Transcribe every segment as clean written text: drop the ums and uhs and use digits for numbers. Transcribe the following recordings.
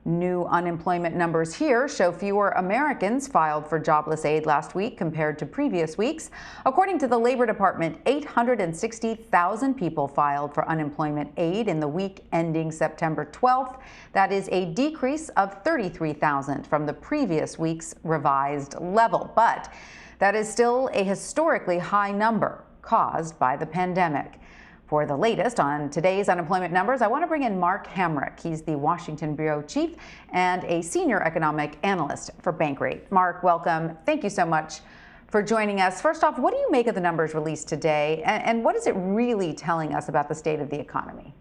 New unemployment numbers here show fewer Americans filed for jobless aid last week compared to previous weeks. According to the Labor Department, 860,000 people filed for unemployment aid in the week ending September 12th. That is a decrease of 33,000 from the previous week's revised level. But that is still a historically high number caused by the pandemic. For the latest on today's unemployment numbers, I want to bring in Mark Hamrick. He's the Washington Bureau Chief and a senior economic analyst for Bankrate. Mark, welcome. Thank you so much for joining us. First off, what do you make of the numbers released today, and what is it really telling us about the state of the economy?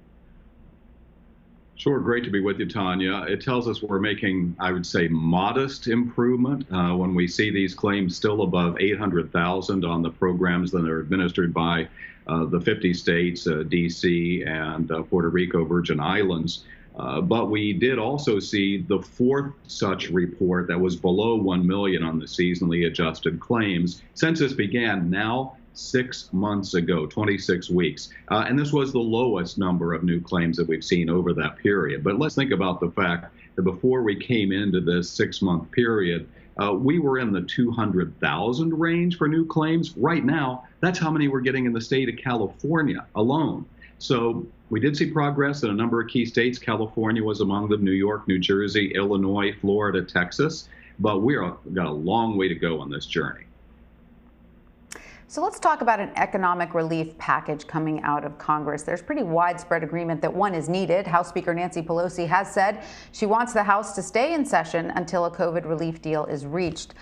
Sure, great to be with you, Tanya. It tells us we're making, I would say, modest improvement when we see these claims still above 800,000 on the programs that are administered by the 50 states, D.C. and Puerto Rico, Virgin Islands. But we did also see the fourth such report that was below 1 million on the seasonally adjusted claims since this began now 6 months ago, 26 weeks. And this was the lowest number of new claims that we've seen over that period. But let's think about the fact that before we came into this 6-month period, we were in the 200,000 range for new claims. Right now, that's how many we're getting in the state of California alone. So we did see progress in a number of key states. California was among them, New York, New Jersey, Illinois, Florida, Texas. But we've got a long way to go on this journey. So let's talk about an economic relief package coming out of Congress. There's pretty widespread agreement that one is needed. House Speaker Nancy Pelosi has said she wants the House to stay in session until a COVID relief deal is reached.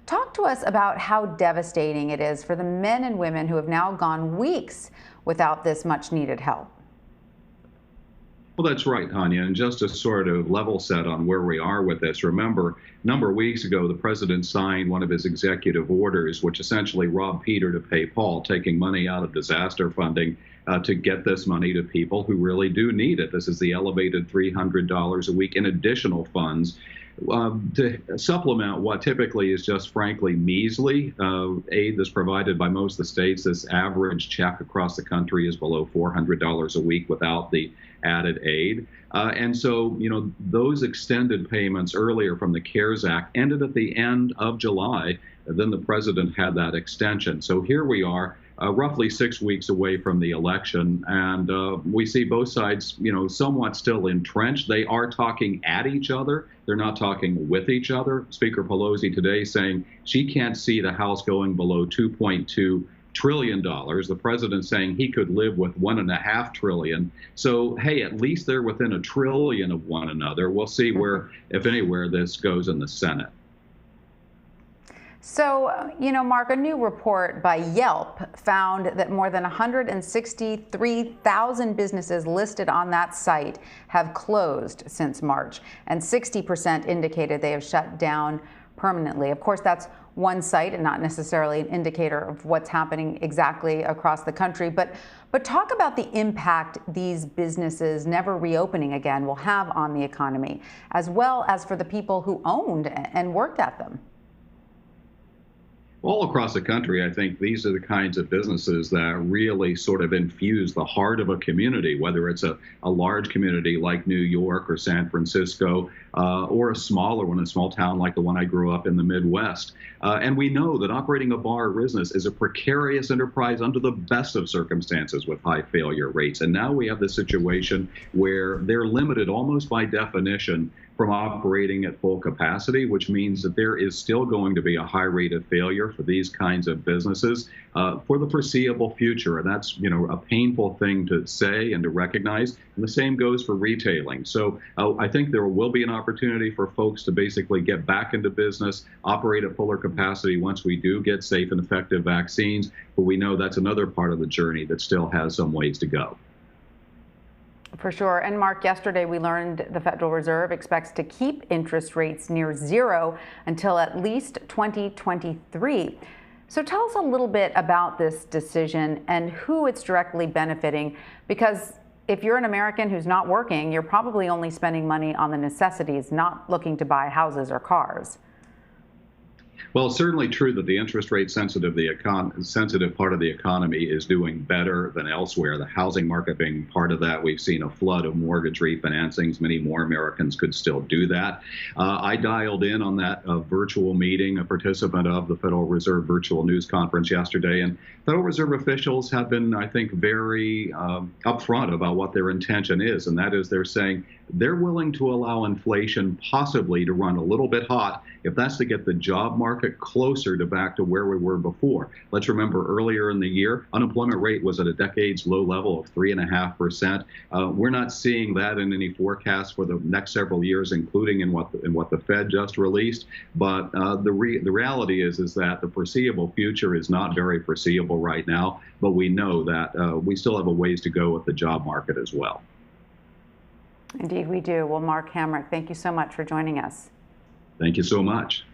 Talk to us about how devastating it is for the men and women who have now gone weeks without this much needed help. Well, that's right, Tanya. And just to sort of level set on where we are with this, remember, a number of weeks ago, the president signed one of his executive orders, which essentially robbed Peter to pay Paul, taking money out of disaster funding to get this money to people who really do need it. This is the elevated $300 a week in additional funds to supplement what typically is just frankly measly aid that's provided by most of the states. This average check across the country is below $400 a week without the added aid. And so, those extended payments earlier from the CARES Act ended at the end of July. And then the president had that extension. So here we are, roughly 6 weeks away from the election, and we see both sides, somewhat still entrenched. They are talking at each other. They're not talking with each other. Speaker Pelosi today saying she can't see the House going below $2.2 trillion. The president saying he could live with $1.5 trillion. So, hey, at least they're within $1 trillion of one another. We'll see where, if anywhere, this goes in the Senate. So, Mark, a new report by Yelp found that more than 163,000 businesses listed on that site have closed since March, and 60% indicated they have shut down permanently. Of course, that's one site and not necessarily an indicator of what's happening exactly across the country. But talk about the impact these businesses never reopening again will have on the economy, as well as for the people who owned and worked at them. All across the country, I think these are the kinds of businesses that really sort of infuse the heart of a community, whether it's a large community like New York or San Francisco, or a smaller one, a small town like the one I grew up in the Midwest. And we know that operating a bar business is a precarious enterprise under the best of circumstances with high failure rates. And now we have this situation where they're limited almost by definition from operating at full capacity, which means that there is still going to be a high rate of failure for these kinds of businesses for the foreseeable future. And that's, a painful thing to say and to recognize. And the same goes for retailing. So I think there will be an opportunity for folks to basically get back into business, operate at fuller capacity once we do get safe and effective vaccines. But we know that's another part of the journey that still has some ways to go. For sure. And Mark, yesterday we learned the Federal Reserve expects to keep interest rates near zero until at least 2023. So tell us a little bit about this decision and who it's directly benefiting, because if you're an American who's not working, you're probably only spending money on the necessities, not looking to buy houses or cars. Well, it's certainly true that the interest rate sensitive part of the economy is doing better than elsewhere. The housing market being part of that, we've seen a flood of mortgage refinancings. Many more Americans could still do that. I dialed in on that virtual meeting, a participant of the Federal Reserve virtual news conference yesterday, and Federal Reserve officials have been, I think, very upfront about what their intention is, and that is they're saying they're willing to allow inflation possibly to run a little bit hot if that's to get the job market closer to back to where we were before. Let's remember earlier in the year, unemployment rate was at a decade's low level of 3.5%. We're not seeing that in any forecast for the next several years, including in what the Fed just released. But the reality is that the foreseeable future is not very foreseeable right now. But we know that we still have a ways to go with the job market as well. Indeed, we do. Well, Mark Hamrick, thank you so much for joining us. Thank you so much.